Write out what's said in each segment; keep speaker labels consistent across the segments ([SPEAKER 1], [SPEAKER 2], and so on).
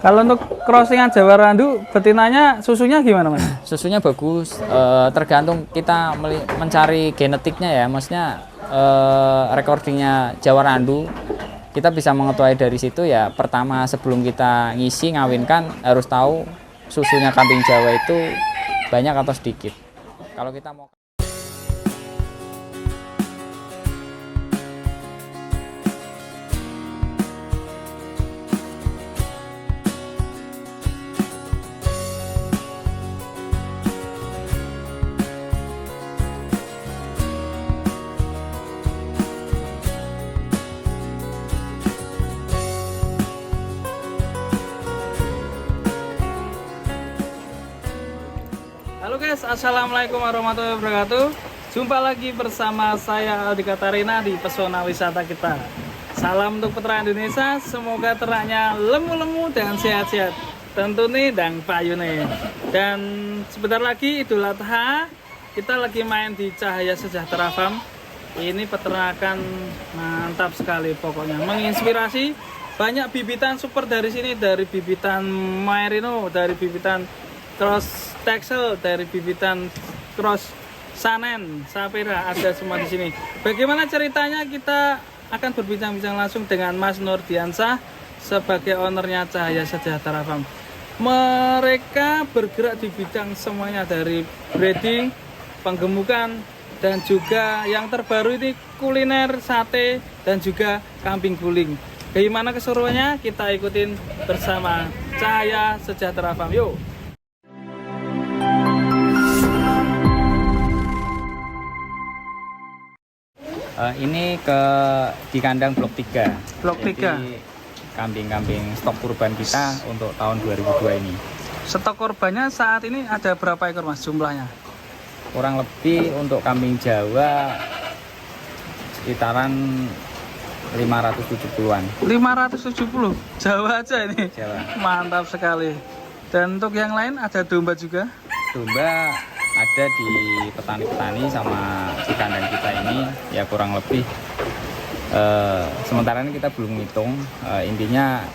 [SPEAKER 1] Kalau untuk crossingan Jawa Randu, betinanya susunya gimana Mas?
[SPEAKER 2] Susunya bagus, tergantung kita mencari genetiknya ya, maksudnya recordingnya Jawa Randu. Kita bisa mengetahui dari situ ya. Pertama sebelum kita ngisi ngawinkan harus tahu susunya kambing Jawa itu banyak atau sedikit. Kalau kita mau
[SPEAKER 1] Halo guys, assalamualaikum warahmatullahi wabarakatuh. Jumpa lagi bersama saya Aldi Katarina di Pesona Wisata kita. Salam untuk peternak Indonesia, semoga ternaknya lemu-lemu dan sehat-sehat. Tentu nih dan payu nih. Dan sebentar lagi Idul Adha, kita lagi main di Cahaya Sejahtera Farm. Ini peternakan mantap sekali pokoknya, menginspirasi. Banyak bibitan super dari sini, dari bibitan Merino, dari bibitan Cross Texel, dari bibitan Cross Sanen, Sapera, ada semua di sini. Bagaimana ceritanya, kita akan berbincang-bincang langsung dengan Mas Nurdiansah sebagai ownernya Cahaya Sejahtera Farm. Mereka bergerak di bidang semuanya, dari breeding, penggemukan, dan juga yang terbaru ini kuliner, sate, dan juga kambing guling. Bagaimana keseruannya? Kita ikutin bersama Cahaya Sejahtera Farm. Yuk!
[SPEAKER 2] ini di kandang blok 3.
[SPEAKER 1] Blok 3.
[SPEAKER 2] Jadi kambing-kambing stok kurban kita untuk tahun 2002 ini.
[SPEAKER 1] Stok korbannya saat ini ada berapa ekor Mas jumlahnya?
[SPEAKER 2] Kurang lebih untuk kambing Jawa sekitaran 570-an.
[SPEAKER 1] 570 Jawa aja ini.
[SPEAKER 2] Jawa.
[SPEAKER 1] Mantap sekali. Dan untuk yang lain ada domba juga?
[SPEAKER 2] Domba ada di petani-petani sama di kandang kita ini ya kurang lebih. Sementara ini kita belum ngitung, intinya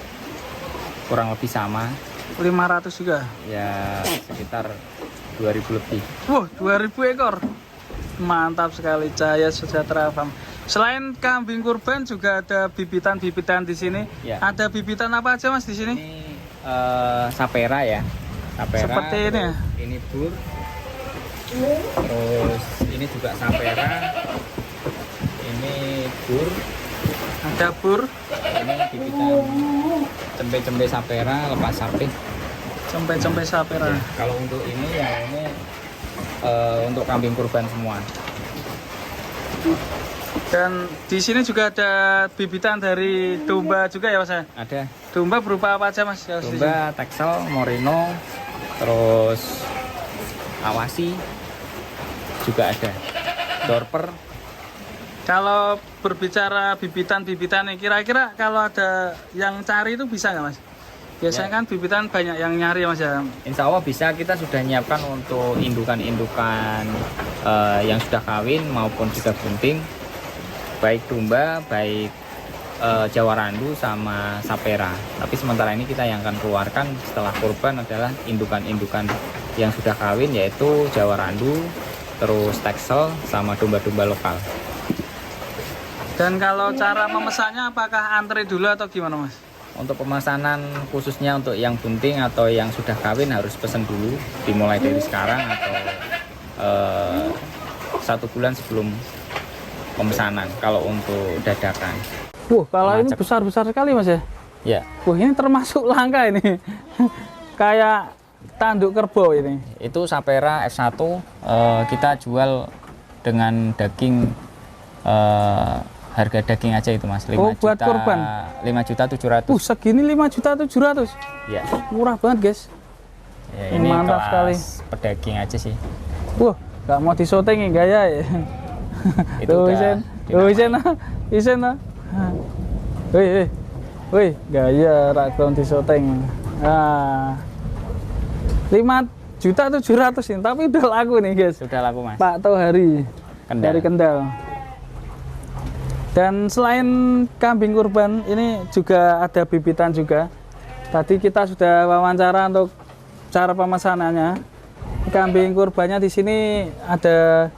[SPEAKER 2] kurang lebih sama.
[SPEAKER 1] 500 juga?
[SPEAKER 2] Ya sekitar 2000 lebih.
[SPEAKER 1] Wah, 2000 ekor. Mantap sekali, Cahaya Sejahtera Farm. Selain kambing kurban juga ada bibitan-bibitan di sini.
[SPEAKER 2] Ya.
[SPEAKER 1] Ada bibitan apa aja Mas di sini?
[SPEAKER 2] Ini Sapera ya. Sapera.
[SPEAKER 1] Seperti ini ya.
[SPEAKER 2] Ini bur. Terus ini juga Sapera. Ini bur.
[SPEAKER 1] Ada bur.
[SPEAKER 2] Ini bibitan cempe-cempe Sapera, lepas sapi.
[SPEAKER 1] Cempe-cempe Sapera.
[SPEAKER 2] Ya, kalau untuk ini ya ini untuk kambing kurban semua.
[SPEAKER 1] Dan di sini juga ada bibitan dari domba juga ya Mas?
[SPEAKER 2] Ada.
[SPEAKER 1] Domba berupa apa aja Mas?
[SPEAKER 2] Domba Texel, Merino, terus Awasi juga ada. Dorper.
[SPEAKER 1] Kalau berbicara bibitan-bibitan nih, kira-kira kalau ada yang cari itu bisa nggak Mas? Biasanya
[SPEAKER 2] Ya.
[SPEAKER 1] kan bibitan banyak yang nyari ya Mas ya.
[SPEAKER 2] Insya Allah bisa, kita sudah nyiapkan untuk indukan-indukan yang sudah kawin maupun juga bunting, baik domba, baik Jawa Randu sama Sapera. Tapi sementara ini kita yang akan keluarkan setelah kurban adalah indukan-indukan yang sudah kawin, yaitu Jawa Randu, terus Texel sama domba-domba lokal.
[SPEAKER 1] Dan kalau cara memesannya apakah antri dulu atau gimana Mas?
[SPEAKER 2] Untuk pemesanan khususnya untuk yang bunting atau yang sudah kawin harus pesan dulu, dimulai dari sekarang atau 1 bulan sebelum pemesanan kalau untuk dadakan.
[SPEAKER 1] Wah, kalau ini besar-besar sekali Mas ya?
[SPEAKER 2] Ya.
[SPEAKER 1] Wah, ini termasuk langka ini. Kayak tanduk kerbau ini.
[SPEAKER 2] Itu Sapera F1 kita jual dengan daging harga daging aja itu Mas, 5
[SPEAKER 1] buat
[SPEAKER 2] juta,
[SPEAKER 1] kurban?
[SPEAKER 2] 5.700.000.
[SPEAKER 1] Segini 5.700.000.
[SPEAKER 2] Ya.
[SPEAKER 1] Murah banget guys.
[SPEAKER 2] Ya, ini
[SPEAKER 1] mantap sekali.
[SPEAKER 2] Pedaging aja sih.
[SPEAKER 1] Wah, nggak mau disoting gaya ya.
[SPEAKER 2] Itu udah
[SPEAKER 1] isen lah. Wih, gaya rakon disoteng. Nah, 5.700.000 ini, tapi udah laku nih guys.
[SPEAKER 2] Sudah laku Mas.
[SPEAKER 1] Pak Tohari
[SPEAKER 2] Kendal.
[SPEAKER 1] dari Kendal. Dan selain kambing kurban, ini juga ada bibitan juga. Tadi kita sudah wawancara untuk cara pemesanannya. Kambing kurbannya di sini ada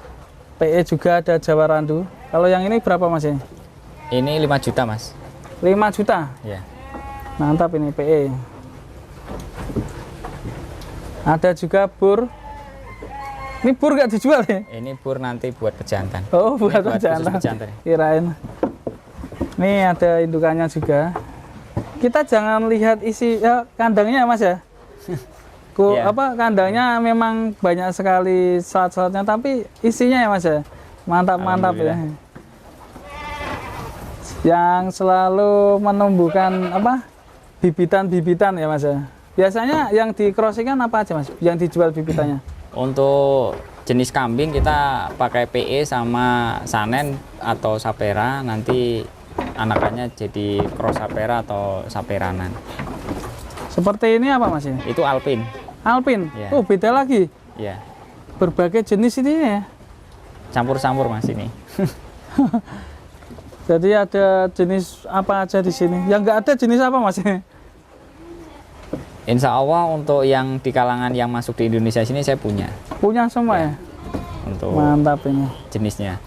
[SPEAKER 1] PE juga, ada Jawa Randu. Kalau yang ini berapa Mas ini?
[SPEAKER 2] Ini 5 juta Mas.
[SPEAKER 1] 5 juta.
[SPEAKER 2] Ya.
[SPEAKER 1] Mantap ini PE. Ada juga bur. Ini bur nggak dijual ya?
[SPEAKER 2] Ini bur nanti buat pejantan.
[SPEAKER 1] Oh, buat
[SPEAKER 2] Ini
[SPEAKER 1] pejantan.
[SPEAKER 2] khusus pejantan.
[SPEAKER 1] Kirain. Nih ada indukannya juga. Kita jangan lihat isi ya, kandangnya Mas ya.
[SPEAKER 2] Iya.
[SPEAKER 1] Apa kandangnya memang banyak sekali selat-selatnya, tapi isinya ya Mas ya. Mantap-mantap ya. Yang selalu menumbuhkan apa? Bibitan-bibitan ya Mas ya. Biasanya yang di crossing-an apa aja Mas? Yang dijual bibitannya?
[SPEAKER 2] Untuk jenis kambing kita pakai PE sama Sanen atau Sapera, nanti anakannya jadi cross Sapera atau Saperanan.
[SPEAKER 1] Seperti ini apa Mas ini?
[SPEAKER 2] Itu Alpin.
[SPEAKER 1] Alpin.
[SPEAKER 2] Iya.
[SPEAKER 1] Oh, beda lagi.
[SPEAKER 2] Ya.
[SPEAKER 1] Berbagai jenis ini ya.
[SPEAKER 2] Campur-campur Mas ini.
[SPEAKER 1] Jadi ada jenis apa aja di sini? Yang nggak ada jenis apa Mas ini?
[SPEAKER 2] Insya Allah untuk yang di kalangan yang masuk di Indonesia sini saya punya
[SPEAKER 1] Punya semua ya?
[SPEAKER 2] untuk
[SPEAKER 1] Mantap ini.
[SPEAKER 2] jenisnya.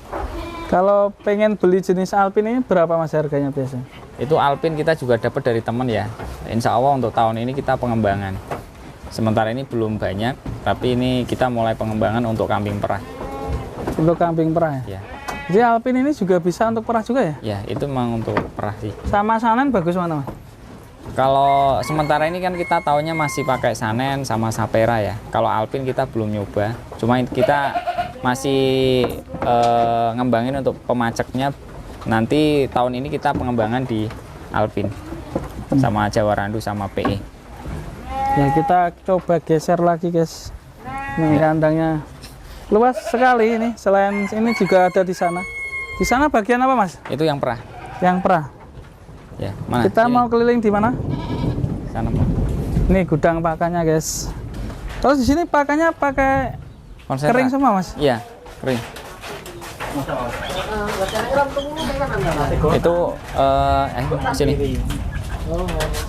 [SPEAKER 1] Kalau pengen beli jenis Alpin ini berapa Mas harganya biasanya?
[SPEAKER 2] Itu Alpin kita juga dapat dari teman ya. Insya Allah untuk tahun ini kita pengembangan. Sementara ini belum banyak, tapi ini kita mulai pengembangan untuk kambing perah.
[SPEAKER 1] Untuk kambing perah ya?
[SPEAKER 2] Ya,
[SPEAKER 1] Jadi Alpin ini juga bisa untuk perah juga ya?
[SPEAKER 2] ya itu memang untuk perah sih.
[SPEAKER 1] Sama Sanen bagus mana Mas?
[SPEAKER 2] Kalau sementara ini kan kita tahunya masih pakai Sanen sama Sapera ya. Kalau Alpin kita belum nyoba. Cuma kita masih ngembangin untuk pemaceknya. Nanti tahun ini kita pengembangan di Alpin sama Jawa Randu sama PE.
[SPEAKER 1] Ya kita coba geser lagi guys. Ini kandangnya luas sekali ini. Selain ini juga ada di sana. Di sana bagian apa Mas?
[SPEAKER 2] Itu yang perah.
[SPEAKER 1] Yang perah.
[SPEAKER 2] Ya, mana?
[SPEAKER 1] Kita
[SPEAKER 2] Sini.
[SPEAKER 1] mau keliling di mana?
[SPEAKER 2] Sana, Pak.
[SPEAKER 1] Ini gudang pakannya guys. Terus di sini pakannya pakai
[SPEAKER 2] Konsentrat.
[SPEAKER 1] kering semua Mas?
[SPEAKER 2] Iya, kering. Itu sini.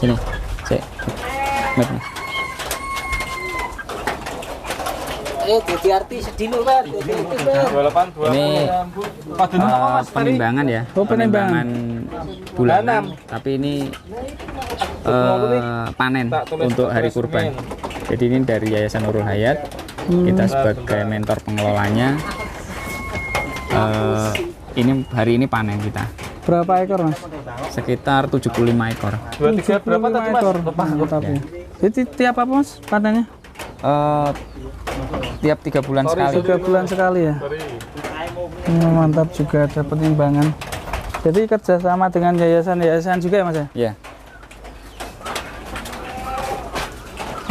[SPEAKER 2] Sini. Cek. Map nih.
[SPEAKER 3] Jadi artis dino Pak.
[SPEAKER 2] Ini penimbangan ya.
[SPEAKER 1] Oh, penimbangan.
[SPEAKER 2] Bulanan. Tapi ini panen untuk hari kurban. Jadi ini dari Yayasan Nurul Hayat. Kita sebagai mentor pengelolanya. Ini hari ini panen kita.
[SPEAKER 1] Berapa ekor Mas?
[SPEAKER 2] Sekitar 75 ekor.
[SPEAKER 1] 25 ekor. Mantap ya. Jadi tiap apa Mas panennya?
[SPEAKER 2] Tiap 3 bulan sekali.
[SPEAKER 1] 3 bulan sekali ya. Mantap juga ada penimbangan. Jadi kerjasama dengan yayasan juga ya Mas ya?
[SPEAKER 2] Ya.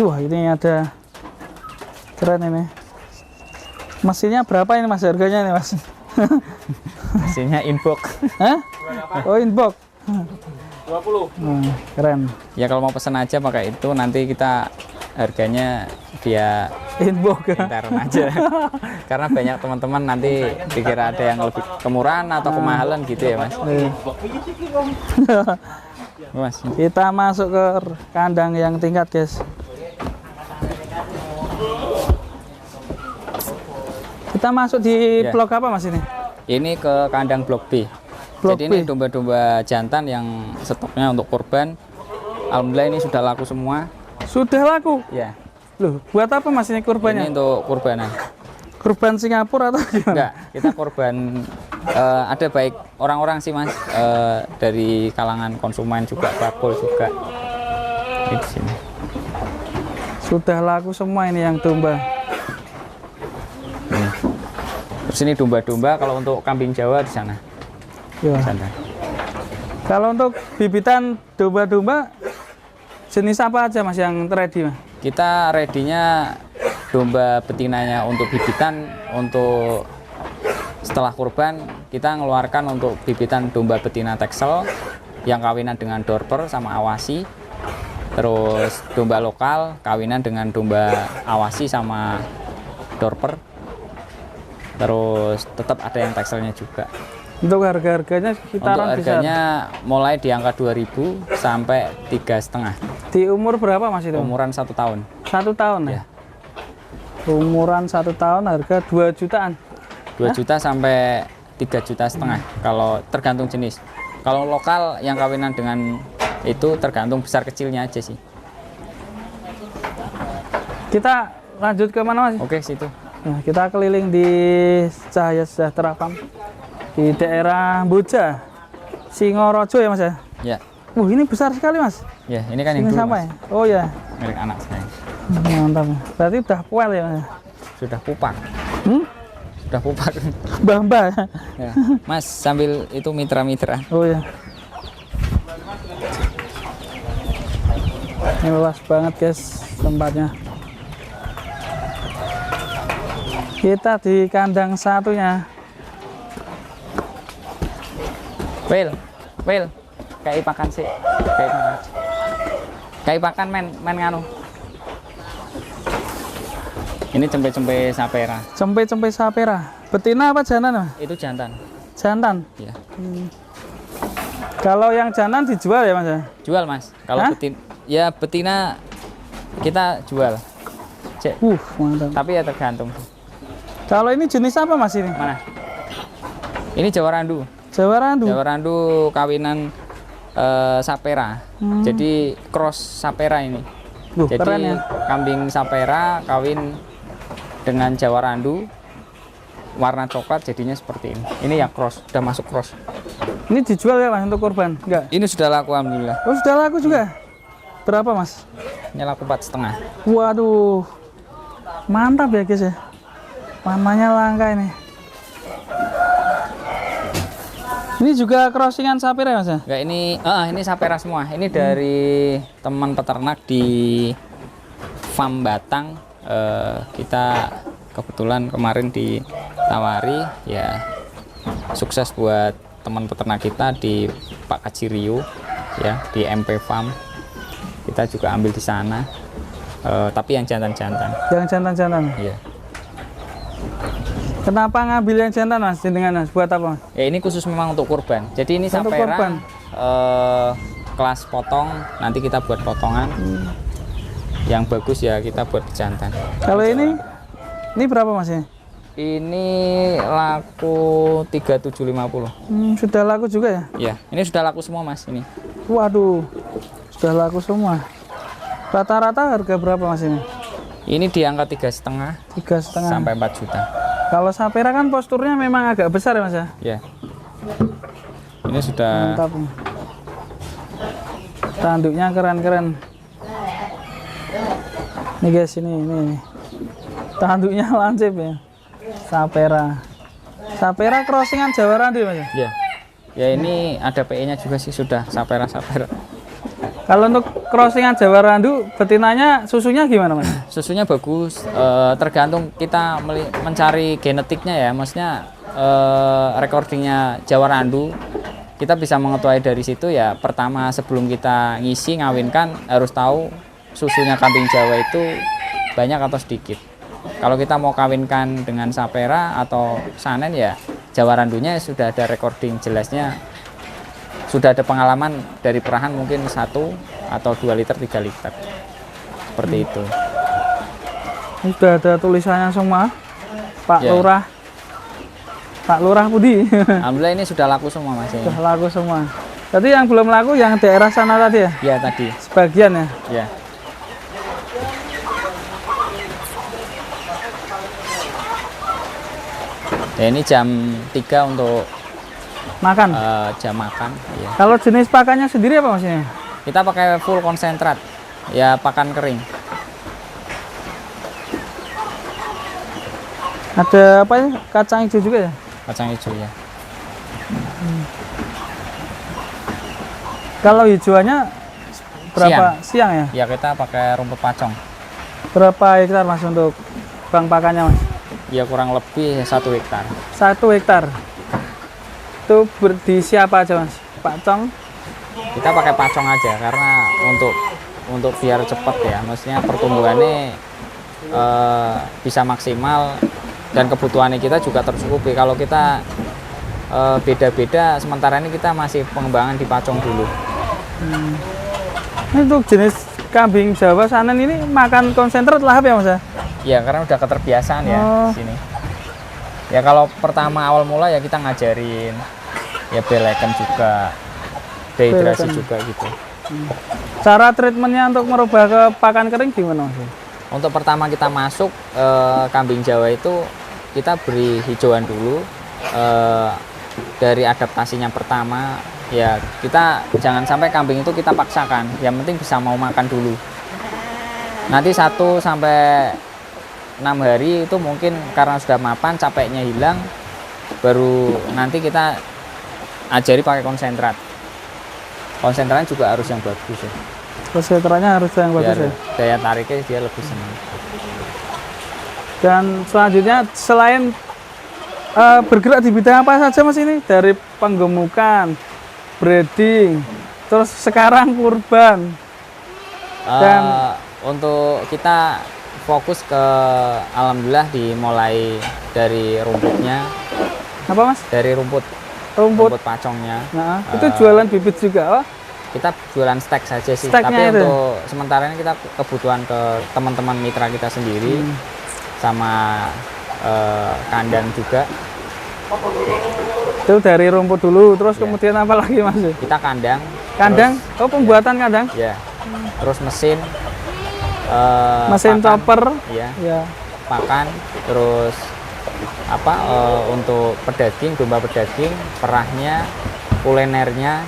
[SPEAKER 1] Wah ini ada keren ini. Mesinnya berapa ini Mas harganya nih Mas?
[SPEAKER 2] Mesinnya inbox.
[SPEAKER 1] Hah? Oh inbox. 20. Keren.
[SPEAKER 2] Ya kalau mau pesan aja pakai itu, nanti kita harganya via
[SPEAKER 1] Inbox.
[SPEAKER 2] intern aja. Karena banyak teman-teman nanti dikira ada yang lebih kemurahan atau kemahalan gitu ya Mas. Mas.
[SPEAKER 1] Kita masuk ke kandang yang tingkat guys. Kita masuk di
[SPEAKER 2] Ya.
[SPEAKER 1] blok apa Mas ini?
[SPEAKER 2] Ini ke kandang blok B.
[SPEAKER 1] Blok
[SPEAKER 2] Jadi
[SPEAKER 1] B.
[SPEAKER 2] ini domba-domba jantan yang stoknya untuk kurban. Alhamdulillah ini sudah laku semua.
[SPEAKER 1] Sudah laku.
[SPEAKER 2] Ya.
[SPEAKER 1] Loh, buat apa Mas ini
[SPEAKER 2] Ini
[SPEAKER 1] kurbannya?
[SPEAKER 2] untuk kurbanan.
[SPEAKER 1] Kurban Singapura atau gimana?
[SPEAKER 2] Enggak, kita korban ada baik orang-orang sih Mas, dari kalangan konsumen juga, bakul juga. Ini di sini.
[SPEAKER 1] Sudah laku semua ini yang domba.
[SPEAKER 2] Ini. Terus ini domba-domba, kalau untuk kambing Jawa di sana.
[SPEAKER 1] Ya.
[SPEAKER 2] Di sana.
[SPEAKER 1] Kalau untuk bibitan domba-domba jenis apa aja Mas yang ready Mas?
[SPEAKER 2] Kita ready-nya domba betinanya untuk bibitan, untuk setelah kurban kita ngeluarkan untuk bibitan domba betina Texel yang kawinan dengan dorper sama awasi. Terus domba lokal kawinan dengan domba awasi sama dorper. Terus tetap ada yang Texelnya juga.
[SPEAKER 1] Untuk harga-harganya
[SPEAKER 2] Untuk
[SPEAKER 1] sekitaran
[SPEAKER 2] harganya mulai di angka 2.000 sampai 3,5.
[SPEAKER 1] Di umur berapa Mas itu?
[SPEAKER 2] Umuran 1 tahun.
[SPEAKER 1] 1 tahun ya?
[SPEAKER 2] Ya.
[SPEAKER 1] Umuran 1 tahun harga 2 jutaan.
[SPEAKER 2] 2 juta sampai 3,5 juta kalau tergantung jenis. Kalau lokal yang kawinan dengan itu tergantung besar kecilnya aja sih.
[SPEAKER 1] Kita lanjut ke mana Mas?
[SPEAKER 2] Oke, situ.
[SPEAKER 1] Nah, kita keliling di Cahaya Sejahtera Farm di daerah Boja, Singorojo ya Mas ya?
[SPEAKER 2] Ya.
[SPEAKER 1] Ini besar sekali Mas.
[SPEAKER 2] Ya, ini kan yang
[SPEAKER 1] Ini
[SPEAKER 2] dulu,
[SPEAKER 1] sampai.
[SPEAKER 2] Mas.
[SPEAKER 1] Oh ya.
[SPEAKER 2] Milik anak saya.
[SPEAKER 1] Mantap. Berarti udah puel ya Mas?
[SPEAKER 2] Sudah pupak.
[SPEAKER 1] Hmm?
[SPEAKER 2] Sudah pupak.
[SPEAKER 1] Mbah-mbah.
[SPEAKER 2] Ya. Mas, sambil itu mitra-mitra.
[SPEAKER 1] Oh ya. Ini luas banget guys tempatnya. Kita di kandang satunya.
[SPEAKER 2] Will, kayak pakan sih. Kayak pakan men nganu. Ini cempe-cempe sapera.
[SPEAKER 1] Cempe-cempe sapera. Betina apa jantan Mas?
[SPEAKER 2] Itu jantan.
[SPEAKER 1] Jantan.
[SPEAKER 2] Ya.
[SPEAKER 1] Kalau yang jantan dijual ya Mas ya?
[SPEAKER 2] Jual, Mas. Kalau
[SPEAKER 1] Hah?
[SPEAKER 2] betina kita jual. Cek.
[SPEAKER 1] Mantap.
[SPEAKER 2] Tapi ya tergantung.
[SPEAKER 1] Kalau ini jenis apa Mas ini?
[SPEAKER 2] Mana? Ini Jawa Randu.
[SPEAKER 1] Jawa Randu.
[SPEAKER 2] Jawa Randu kawinan sapera. Jadi cross sapera ini. Jadi
[SPEAKER 1] Keren ya.
[SPEAKER 2] kambing sapera kawin dengan Jawa Randu warna coklat jadinya seperti ini. Ini yang cross, sudah masuk cross.
[SPEAKER 1] Ini dijual ya Mas untuk kurban? Enggak.
[SPEAKER 2] Ini sudah laku alhamdulillah.
[SPEAKER 1] Oh, sudah laku juga. Berapa Mas?
[SPEAKER 2] Ini laku 4,5.
[SPEAKER 1] Waduh. Mantap ya guys ya. Warnanya langka ini. Ini juga crossingan sapera ya Mas ya?
[SPEAKER 2] Enggak, ini sapera semua. Ini dari teman peternak di farm Batang. Kita kebetulan kemarin ditawari, ya sukses buat teman peternak kita di Pak Kacirio, ya di MP Farm. Kita juga ambil di sana. Tapi yang jantan-jantan.
[SPEAKER 1] Yang jantan-jantan.
[SPEAKER 2] Iya.
[SPEAKER 1] Kenapa ngambil yang jantan Mas? Dengan Mas buat apa Mas?
[SPEAKER 2] Ya ini khusus memang untuk kurban. Jadi ini
[SPEAKER 1] Untuk
[SPEAKER 2] sapera
[SPEAKER 1] kurban.
[SPEAKER 2] kelas potong, nanti kita buat potongan. Yang bagus ya kita buat jantan.
[SPEAKER 1] Kalau ini berapa Mas ini?
[SPEAKER 2] Ini laku 3.750.
[SPEAKER 1] Sudah laku juga ya?
[SPEAKER 2] Ya, ini sudah laku semua Mas ini.
[SPEAKER 1] Waduh, sudah laku semua. Rata-rata harga berapa Mas ini?
[SPEAKER 2] Ini di angka 3,5
[SPEAKER 1] 3,5.
[SPEAKER 2] sampai 4 juta.
[SPEAKER 1] Kalau sapera kan posturnya memang agak besar ya Mas ya?
[SPEAKER 2] Ya. Ini sudah
[SPEAKER 1] Mantap. Tanduknya keren-keren. Nih guys, ini. Tanduknya lancip ya. Sapera. Sapera crossingan Jawa Randu Mas ya?
[SPEAKER 2] ya. Ya ini ada PE-nya juga sih sudah sapera.
[SPEAKER 1] Kalau untuk crossingan Jawa Randu, betinanya susunya gimana Mas?
[SPEAKER 2] Susunya bagus, tergantung kita mencari genetiknya ya, maksudnya recordingnya Jawa Randu. Kita bisa mengetahui dari situ ya. Pertama sebelum kita ngisi ngawinkan harus tahu susunya kambing Jawa itu banyak atau sedikit. Kalau kita mau kawinkan dengan sapera atau sanen ya Jawa Randunya sudah ada recording jelasnya, sudah ada pengalaman dari perahan mungkin 1 atau 2 liter 3 liter seperti itu.
[SPEAKER 1] Ini sudah ada tulisannya semua. Pak
[SPEAKER 2] Ya.
[SPEAKER 1] Lurah Budi.
[SPEAKER 2] Alhamdulillah ini sudah laku semua Mas ini.
[SPEAKER 1] Sudah laku semua. Tadi yang belum laku yang daerah sana tadi ya?
[SPEAKER 2] Ya tadi.
[SPEAKER 1] Sebagian ya.
[SPEAKER 2] Ya. Ya ini jam 3 untuk
[SPEAKER 1] Makan.
[SPEAKER 2] jam makan. Ya.
[SPEAKER 1] Kalau jenis pakannya sendiri apa Mas ini?
[SPEAKER 2] Kita pakai full konsentrat, ya pakan kering.
[SPEAKER 1] Ada apa ya? Kacang hijau juga ya?
[SPEAKER 2] Kacang hijau ya.
[SPEAKER 1] Kalau hijauannya berapa siang ya?
[SPEAKER 2] Ya kita pakai rumput pacong.
[SPEAKER 1] Berapa hektar Mas untuk bang pakannya Mas?
[SPEAKER 2] Ya kurang lebih 1 hektar.
[SPEAKER 1] 1 hektar. Itu di siapa aja Mas? Pacong?
[SPEAKER 2] Kita pakai pacong aja karena untuk biar cepat ya, maksudnya pertumbuhannya bisa maksimal dan kebutuhannya kita juga tercukupi. Kalau kita beda-beda, sementara ini kita masih pengembangan di pacong dulu.
[SPEAKER 1] Ini untuk jenis kambing Jawa Sanen ini makan konsentrat lahap ya Mas ya?
[SPEAKER 2] Ya karena udah keterbiasaan ya
[SPEAKER 1] Oh.
[SPEAKER 2] di sini. Ya kalau pertama awal mula ya kita ngajarin ya belekan juga, dehidrasi
[SPEAKER 1] Belekan.
[SPEAKER 2] juga gitu.
[SPEAKER 1] Cara treatmentnya untuk merubah ke pakan kering gimana Mas?
[SPEAKER 2] Untuk pertama kita masuk kambing Jawa itu kita beri hijauan dulu. Dari adaptasinya pertama ya kita jangan sampai kambing itu kita paksakan, yang penting bisa mau makan dulu. Nanti 1 sampai 6 hari itu mungkin karena sudah mapan, capeknya hilang, baru nanti kita ajari pakai konsentrat. Konsentratnya juga harus yang bagus ya.
[SPEAKER 1] Konsentranya harus yang bagus
[SPEAKER 2] Biar
[SPEAKER 1] ya.
[SPEAKER 2] daya tariknya dia lebih senang.
[SPEAKER 1] Dan selanjutnya selain bergerak di bidang apa saja Mas ini? Dari penggemukan, breeding, terus sekarang kurban. Dan-
[SPEAKER 2] Untuk kita fokus ke alhamdulillah dimulai dari rumputnya,
[SPEAKER 1] Apa Mas?
[SPEAKER 2] dari rumput
[SPEAKER 1] Rumput.
[SPEAKER 2] pacongnya.
[SPEAKER 1] Nah, itu jualan bibit juga. Oh,
[SPEAKER 2] Kita jualan stek saja sih,
[SPEAKER 1] Steknya
[SPEAKER 2] tapi
[SPEAKER 1] itu?
[SPEAKER 2] untuk sementara ini kita kebutuhan ke teman-teman mitra kita sendiri, sama kandang juga.
[SPEAKER 1] itu dari rumput dulu, terus kemudian apa lagi Mas?
[SPEAKER 2] Kita kandang.
[SPEAKER 1] Kandang? Oh, pembuatan kandang?
[SPEAKER 2] Ya. Terus mesin.
[SPEAKER 1] Mesin
[SPEAKER 2] pakan,
[SPEAKER 1] chopper.
[SPEAKER 2] ya,
[SPEAKER 1] Ya.
[SPEAKER 2] pakan, terus untuk pedaging, domba pedaging, perahnya, kulinernya,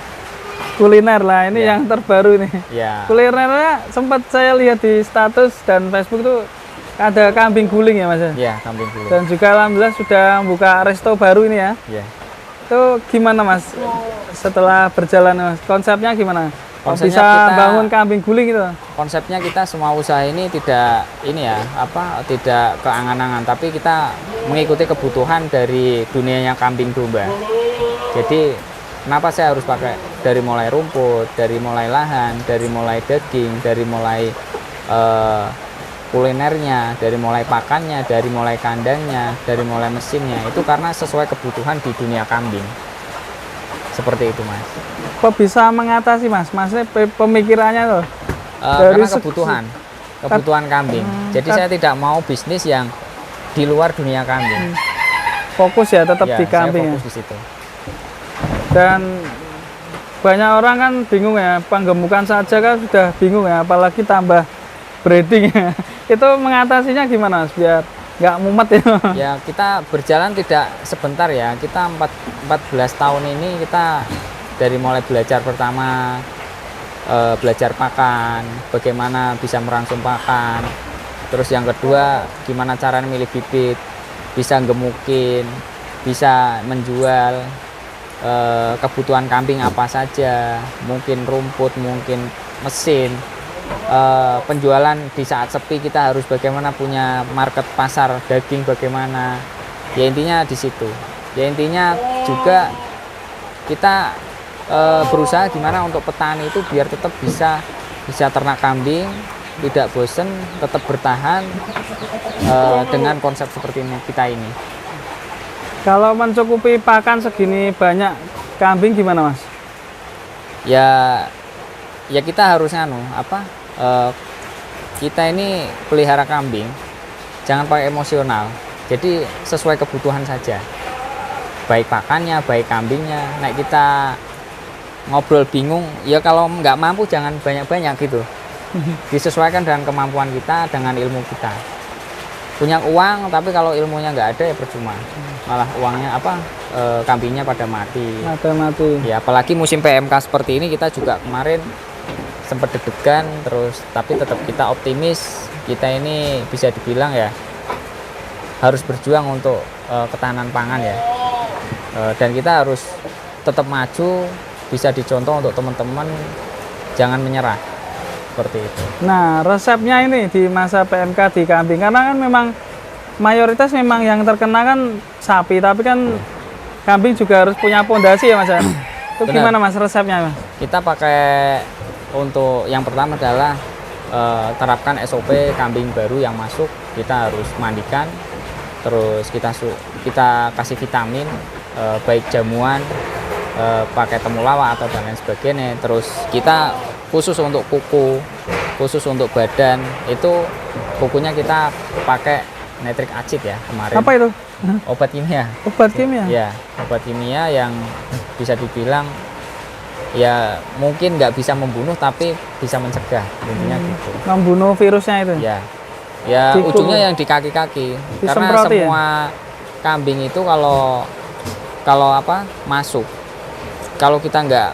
[SPEAKER 1] Kuliner lah, ini
[SPEAKER 2] Ya.
[SPEAKER 1] yang terbaru nih.
[SPEAKER 2] ya.
[SPEAKER 1] Kulinernya sempat saya lihat di status dan Facebook tuh ada kambing guling ya Mas?
[SPEAKER 2] Ya, kambing guling.
[SPEAKER 1] Dan juga alhamdulillah sudah buka resto baru ini ya.
[SPEAKER 2] Ya.
[SPEAKER 1] Itu gimana Mas? Setelah berjalan Mas, konsepnya gimana? Kok
[SPEAKER 2] Konsepnya
[SPEAKER 1] bisa
[SPEAKER 2] kita-
[SPEAKER 1] bangun kambing guling gitu?
[SPEAKER 2] Konsepnya kita semua usaha ini tidak tidak keangan-angan, tapi kita mengikuti kebutuhan dari dunianya kambing domba. Jadi kenapa saya harus pakai dari mulai rumput, dari mulai lahan, dari mulai daging, dari mulai kulinernya, dari mulai pakannya, dari mulai kandangnya, dari mulai mesinnya, itu karena sesuai kebutuhan di dunia kambing. Seperti itu Mas.
[SPEAKER 1] Kok bisa mengatasi Mas? Maksudnya pemikirannya tuh? Dari
[SPEAKER 2] Karena
[SPEAKER 1] segi-
[SPEAKER 2] kebutuhan kambing. Jadi saya tidak mau bisnis yang di luar dunia kambing.
[SPEAKER 1] Fokus ya tetap
[SPEAKER 2] Ya,
[SPEAKER 1] di
[SPEAKER 2] saya
[SPEAKER 1] kambing ya.
[SPEAKER 2] fokus di situ.
[SPEAKER 1] Dan banyak orang kan bingung ya, penggemukan saja kan sudah bingung ya, apalagi tambah breeding ya. Itu mengatasinya gimana Mas biar nggak mumet ya?
[SPEAKER 2] Ya kita berjalan tidak sebentar ya. Kita 14 tahun ini kita dari mulai belajar pertama belajar pakan, bagaimana bisa merangsung pakan. Terus yang kedua gimana cara milih bibit, bisa gemukin, bisa menjual kebutuhan kambing apa saja, mungkin rumput, mungkin mesin. Penjualan di saat sepi kita harus bagaimana punya market pasar daging bagaimana, ya intinya di situ. Ya intinya juga kita berusaha gimana untuk petani itu biar tetap bisa ternak kambing, tidak bosen, tetap bertahan dengan konsep seperti ini kita ini.
[SPEAKER 1] Kalau mencukupi pakan segini banyak kambing gimana Mas?
[SPEAKER 2] Ya kita harus kita ini pelihara kambing jangan pakai emosional, jadi sesuai kebutuhan saja, baik pakannya baik kambingnya. Nah kita ngobrol bingung ya, kalau nggak mampu jangan banyak-banyak gitu, disesuaikan dengan kemampuan kita, dengan ilmu kita. Punya uang tapi kalau ilmunya nggak ada ya percuma, malah uangnya kambingnya pada mati.
[SPEAKER 1] Mati.
[SPEAKER 2] Ya apalagi musim PMK seperti ini, kita juga kemarin sempat deg-degan terus, tapi tetap kita optimis. Kita ini bisa dibilang ya harus berjuang untuk ketahanan pangan ya, dan kita harus tetap maju, bisa dicontoh untuk teman-teman, jangan menyerah seperti itu.
[SPEAKER 1] Nah, resepnya ini di masa PMK di kambing, karena kan memang mayoritas memang yang terkena kan sapi, tapi kan kambing juga harus punya pondasi ya Mas. Itu
[SPEAKER 2] Benar.
[SPEAKER 1] gimana Mas resepnya Mas?
[SPEAKER 2] Kita pakai untuk yang pertama adalah terapkan SOP kambing baru yang masuk, kita harus mandikan, terus kita kasih vitamin, baik jamuan, pakai temulawak atau dan lain sebagainya. Terus kita khusus untuk kuku khusus untuk badan itu kukunya kita pakai nitric acid ya kemarin.
[SPEAKER 1] Apa itu?
[SPEAKER 2] Obat kimia.
[SPEAKER 1] Obat kimia?
[SPEAKER 2] Ya, obat kimia yang bisa dibilang ya mungkin nggak bisa membunuh tapi bisa mencegah, intinya gitu.
[SPEAKER 1] Membunuh virusnya itu?
[SPEAKER 2] Ya, ya
[SPEAKER 1] Di
[SPEAKER 2] ujungnya
[SPEAKER 1] kuku.
[SPEAKER 2] yang di kaki-kaki. Karena
[SPEAKER 1] Disemproti
[SPEAKER 2] semua kambing itu kalau apa masuk, kalau kita nggak,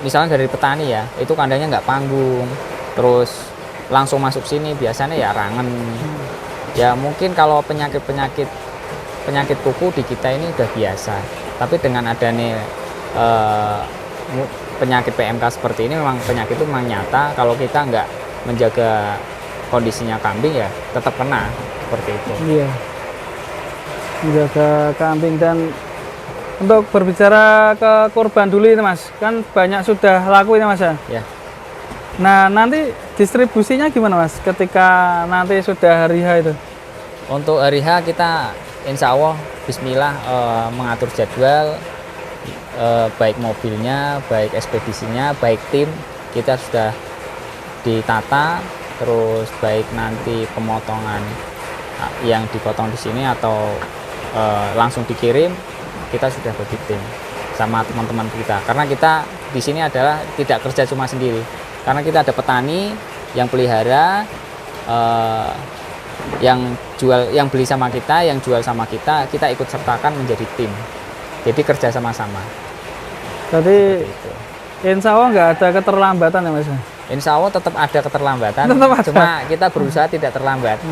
[SPEAKER 2] misalnya dari petani ya, itu kandangnya nggak panggung, terus langsung masuk sini biasanya ya rangen. Ya mungkin kalau penyakit kuku di kita ini udah biasa, tapi dengan adanya penyakit PMK seperti ini, memang penyakit itu memang nyata. Kalau kita nggak menjaga kondisinya kambing ya tetap kena seperti itu.
[SPEAKER 1] Iya, menjaga kambing. Dan untuk berbicara ke kurban dulu ini Mas, kan banyak sudah laku ini Mas ya?
[SPEAKER 2] Ya.
[SPEAKER 1] Nah nanti distribusinya gimana Mas ketika nanti sudah hari H itu?
[SPEAKER 2] Untuk hari H kita insya Allah bismillah mengatur jadwal, baik mobilnya, baik ekspedisinya, baik tim kita sudah ditata, terus baik nanti pemotongan yang dipotong di sini atau langsung dikirim, kita sudah bagi tim sama teman-teman kita, karena kita di sini adalah tidak kerja cuma sendiri, karena kita ada petani yang pelihara, yang jual, yang beli sama kita, yang jual sama kita ikut sertakan menjadi tim, jadi kerja sama-sama.
[SPEAKER 1] Jadi
[SPEAKER 2] Itu.
[SPEAKER 1] insya Allah nggak ada keterlambatan ya Mas?
[SPEAKER 2] Insya Allah tetap ada keterlambatan,
[SPEAKER 1] Tetap ada.
[SPEAKER 2] cuma kita berusaha tidak terlambat.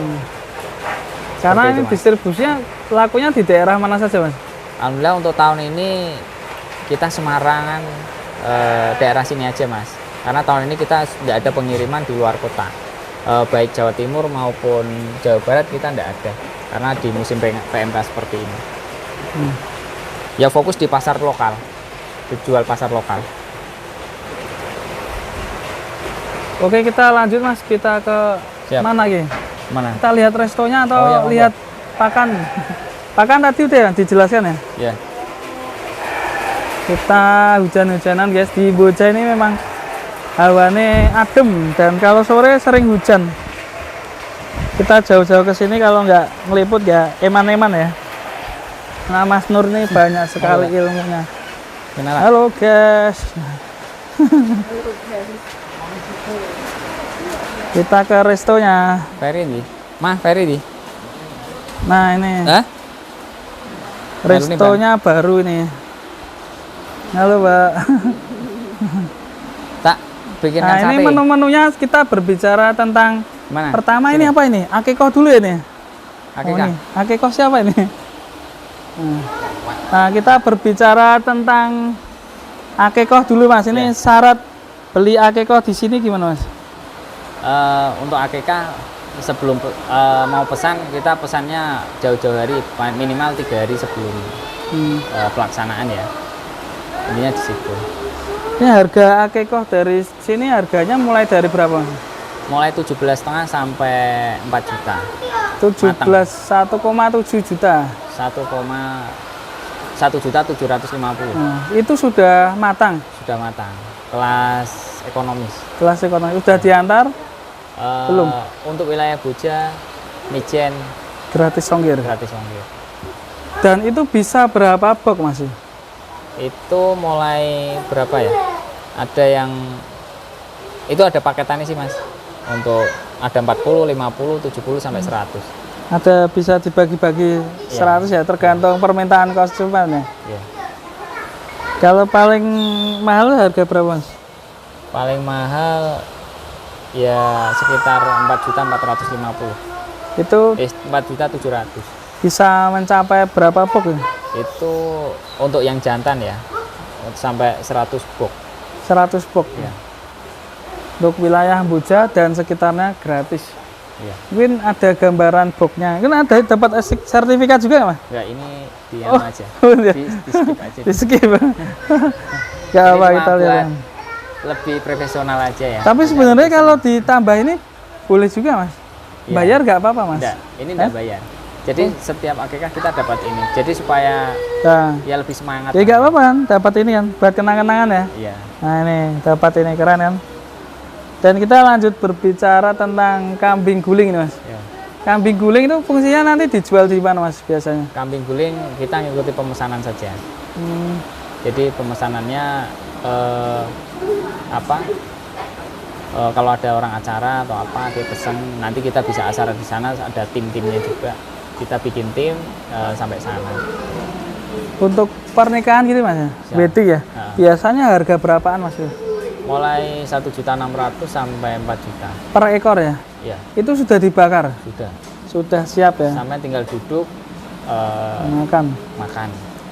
[SPEAKER 1] Karena
[SPEAKER 2] Seperti
[SPEAKER 1] ini
[SPEAKER 2] itu, Mas.
[SPEAKER 1] distribusinya lakunya di daerah mana saja Mas?
[SPEAKER 2] Alhamdulillah untuk tahun ini kita Semarangan, daerah sini aja Mas, karena tahun ini kita tidak ada pengiriman di luar kota, baik Jawa Timur maupun Jawa Barat kita tidak ada, karena di musim PMK seperti ini. Ya fokus di pasar lokal, dijual pasar lokal.
[SPEAKER 1] Oke, kita lanjut Mas, kita ke
[SPEAKER 2] Siap.
[SPEAKER 1] mana lagi?
[SPEAKER 2] Mana?
[SPEAKER 1] Kita lihat restonya atau
[SPEAKER 2] Oh, iya, monggo.
[SPEAKER 1] lihat pakan? Pakan tadi udah ya dijelaskan ya?
[SPEAKER 2] Ya,
[SPEAKER 1] Kita hujan-hujanan guys, di Boja ini memang hawane adem dan kalau sore sering hujan. Kita jauh-jauh ke sini kalau nggak ngeliput ya eman-eman ya. Nah Mas Nur ini banyak sekali ilmunya.
[SPEAKER 2] kenalan.
[SPEAKER 1] Halo guys. Kita ke restonya.
[SPEAKER 2] Ferry di, Mah Ferry di.
[SPEAKER 1] Nah ini
[SPEAKER 2] Hah?
[SPEAKER 1] restonya baru ini. Halo Mbak.
[SPEAKER 2] Tak bikinkan
[SPEAKER 1] Nah ini
[SPEAKER 2] sate.
[SPEAKER 1] menu-menunya kita berbicara tentang
[SPEAKER 2] Mana?
[SPEAKER 1] pertama
[SPEAKER 2] Sini.
[SPEAKER 1] ini apa ini? Akikoh dulu ya nih.
[SPEAKER 2] Akikah.
[SPEAKER 1] ini. Akikoh siapa ini? Nah kita berbicara tentang akikoh dulu Mas. Ini
[SPEAKER 2] Ya.
[SPEAKER 1] syarat beli akikoh di sini gimana Mas?
[SPEAKER 2] Untuk akikah sebelum mau pesan, kita pesannya jauh-jauh hari, minimal 3 hari sebelum pelaksanaan ya. Intinya di situ.
[SPEAKER 1] Ini harga akikoh dari sini harganya mulai dari berapa Mas?
[SPEAKER 2] Mulai 17,5 sampai 4 juta.
[SPEAKER 1] 1,7 juta.
[SPEAKER 2] 1,1.750.000
[SPEAKER 1] Nah, itu sudah matang.
[SPEAKER 2] sudah matang. Kelas ekonomis.
[SPEAKER 1] Kelas ekonomi sudah diantar Belum.
[SPEAKER 2] Untuk wilayah Boja, Mijen
[SPEAKER 1] gratis ongkir.
[SPEAKER 2] gratis ongkir.
[SPEAKER 1] Dan itu bisa berapa box Mas?
[SPEAKER 2] Itu mulai berapa ya? Ada yang itu ada paketannya sih Mas. Untuk ada 40, 50, 70 sampai 100.
[SPEAKER 1] Ada bisa dibagi-bagi 100 ya, tergantung permintaan konsumen ya.
[SPEAKER 2] Ya.
[SPEAKER 1] Kalau paling mahal harga berapa Mas?
[SPEAKER 2] Paling mahal ya sekitar 4.450.000.
[SPEAKER 1] Itu
[SPEAKER 2] 4.700.000.
[SPEAKER 1] bisa mencapai berapa box ya?
[SPEAKER 2] Itu untuk yang jantan ya. Sampai 100 box.
[SPEAKER 1] 100 box.
[SPEAKER 2] Ya.
[SPEAKER 1] Untuk wilayah Boja dan sekitarnya gratis.
[SPEAKER 2] Iya.
[SPEAKER 1] Mungkin ada gambaran boxnya. Kan ada dapat sertifikat juga ya Mas?
[SPEAKER 2] Enggak, ini diam
[SPEAKER 1] Oh,
[SPEAKER 2] aja.
[SPEAKER 1] iya.
[SPEAKER 2] Di skip aja.
[SPEAKER 1] Di skip. Gak
[SPEAKER 2] Ini
[SPEAKER 1] apa
[SPEAKER 2] cuma
[SPEAKER 1] kita
[SPEAKER 2] buat
[SPEAKER 1] lihat.
[SPEAKER 2] lebih profesional aja ya.
[SPEAKER 1] Tapi sebenarnya kalau ditambah ini boleh juga Mas.
[SPEAKER 2] Iya.
[SPEAKER 1] Bayar nggak apa-apa Mas?
[SPEAKER 2] Enggak, ini enggak bayar. Jadi setiap akikah kita dapat ini. Jadi supaya
[SPEAKER 1] Nah,
[SPEAKER 2] ya lebih semangat.
[SPEAKER 1] ya nggak apa-apa kan, dapat ini kan buat kenang-kenangan ya.
[SPEAKER 2] Iya.
[SPEAKER 1] Nah ini dapat ini keren kan. Dan kita lanjut berbicara tentang kambing guling ini Mas.
[SPEAKER 2] Ya.
[SPEAKER 1] Kambing guling itu fungsinya nanti dijual di mana Mas biasanya?
[SPEAKER 2] Kambing guling kita ngikuti pemesanan saja.
[SPEAKER 1] Hmm,
[SPEAKER 2] Jadi pemesanannya kalau ada orang acara atau apa dia pesan, nanti kita bisa acara di sana, ada tim-timnya juga. Kita bikin tim sampai sana.
[SPEAKER 1] untuk pernikahan gitu Mas ya?
[SPEAKER 2] Siap.
[SPEAKER 1] Wedding ya?
[SPEAKER 2] Ya.
[SPEAKER 1] Biasanya harga berapaan Mas?
[SPEAKER 2] Mulai 1.600.000 sampai 4 juta.
[SPEAKER 1] Per ekor ya?
[SPEAKER 2] Ya,
[SPEAKER 1] Itu sudah dibakar?
[SPEAKER 2] sudah.
[SPEAKER 1] Sudah siap ya?
[SPEAKER 2] Sampai tinggal duduk
[SPEAKER 1] Makan.
[SPEAKER 2] makan.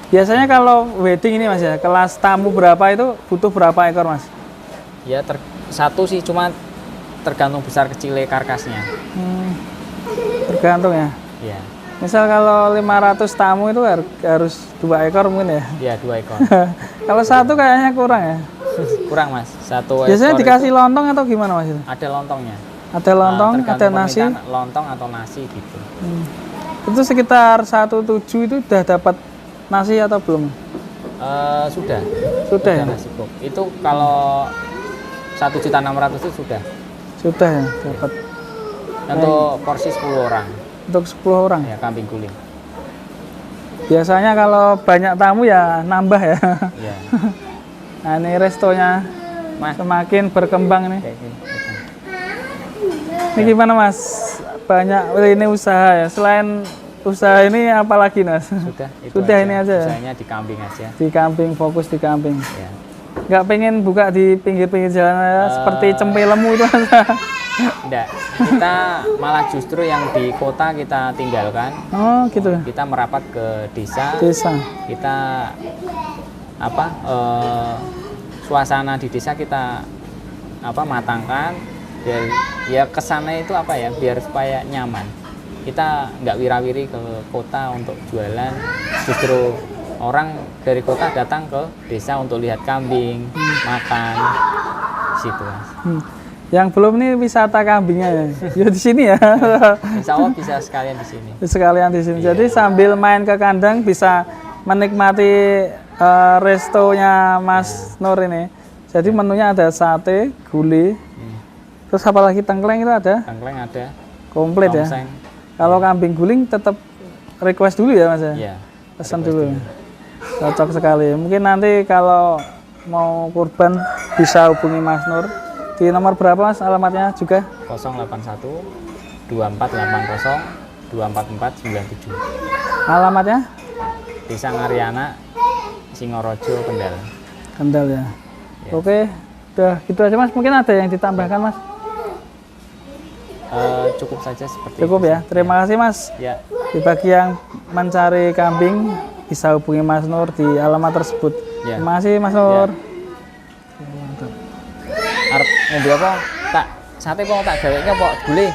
[SPEAKER 1] Biasanya kalau wedding ini Mas ya, kelas tamu berapa itu butuh berapa ekor Mas?
[SPEAKER 2] Ya satu sih, cuma tergantung besar kecilnya karkasnya.
[SPEAKER 1] Tergantung ya.
[SPEAKER 2] Ya,
[SPEAKER 1] Misal kalau 500 tamu itu harus 2 ekor mungkin ya.
[SPEAKER 2] ya 2 ekor.
[SPEAKER 1] Kalau satu kayaknya kurang ya.
[SPEAKER 2] Kurang mas, satu
[SPEAKER 1] Biasanya
[SPEAKER 2] ekor
[SPEAKER 1] dikasih
[SPEAKER 2] itu
[SPEAKER 1] lontong atau gimana Mas?
[SPEAKER 2] ada lontongnya.
[SPEAKER 1] Ada lontong, ada
[SPEAKER 2] Tergantung
[SPEAKER 1] nasi.
[SPEAKER 2] permintaan, lontong atau nasi gitu.
[SPEAKER 1] Itu sekitar 1,7 itu udah dapat nasi atau belum?
[SPEAKER 2] Sudah.
[SPEAKER 1] Sudah ya?
[SPEAKER 2] Nasi kok. Itu kalau 1.600.000 itu sudah.
[SPEAKER 1] Sudah ya, dapat.
[SPEAKER 2] Untuk porsi 10 orang.
[SPEAKER 1] Untuk 10 orang.
[SPEAKER 2] Ya, kambing guling.
[SPEAKER 1] Biasanya kalau banyak tamu ya nambah ya.
[SPEAKER 2] Ya.
[SPEAKER 1] Nah ini restonya
[SPEAKER 2] Mas,
[SPEAKER 1] semakin berkembang nih.
[SPEAKER 2] kayak gini.
[SPEAKER 1] Ini gimana Mas? Banyak ini usaha ya. Selain usaha ini apa lagi Mas?
[SPEAKER 2] Sudah. Itu
[SPEAKER 1] Sudah ini aja ya?
[SPEAKER 2] Usahanya di kambing aja.
[SPEAKER 1] Di kambing, fokus di kambing.
[SPEAKER 2] Ya.
[SPEAKER 1] Nggak pengen buka di pinggir-pinggir jalan ya, seperti cempelemu itu Mas?
[SPEAKER 2] Enggak. Kita malah justru yang di kota kita tinggalkan.
[SPEAKER 1] Oh gitu.
[SPEAKER 2] Kita merapat ke desa.
[SPEAKER 1] Desa.
[SPEAKER 2] Kita suasana di desa kita matangkan biar ya kesana itu biar supaya nyaman. Kita nggak wirawiri ke kota untuk jualan, justru orang dari kota datang ke desa untuk lihat kambing, makan situ Mas.
[SPEAKER 1] Yang belum nih wisata kambingnya ya. Ya di sini ya.
[SPEAKER 2] Insya Allah bisa sekalian di sini.
[SPEAKER 1] Sekalian di sini. Jadi sambil main ke kandang bisa menikmati restonya Mas Nur ini. Jadi menunya ada sate, gulai, terus apa lagi tengkleng itu ada?
[SPEAKER 2] Tengkleng ada.
[SPEAKER 1] Komplit ya.
[SPEAKER 2] Tongseng.
[SPEAKER 1] Kalau kambing guling tetap request dulu ya Mas ya?
[SPEAKER 2] Iya.
[SPEAKER 1] Pesan dulu. Cocok sekali. Mungkin nanti kalau mau kurban bisa hubungi Mas Nur. Di nomor berapa Mas alamatnya juga?
[SPEAKER 2] 081 2480 24497.
[SPEAKER 1] Alamatnya?
[SPEAKER 2] Desa Ngariana, Singorojo, Kendal.
[SPEAKER 1] Kendal ya.
[SPEAKER 2] Ya.
[SPEAKER 1] Oke, udah gitu aja Mas. Mungkin ada yang ditambahkan Mas?
[SPEAKER 2] Cukup saja seperti
[SPEAKER 1] Cukup
[SPEAKER 2] itu.
[SPEAKER 1] ya. Terima kasih Mas.
[SPEAKER 2] Ya.
[SPEAKER 1] Di bagi yang mencari kambing bisa hubungi Mas Nur di alamat tersebut.
[SPEAKER 2] Ya.
[SPEAKER 1] Terima kasih Mas Nur.
[SPEAKER 2] Arep ngombe apa? Tak sate kok tak gaweknya kok gulai.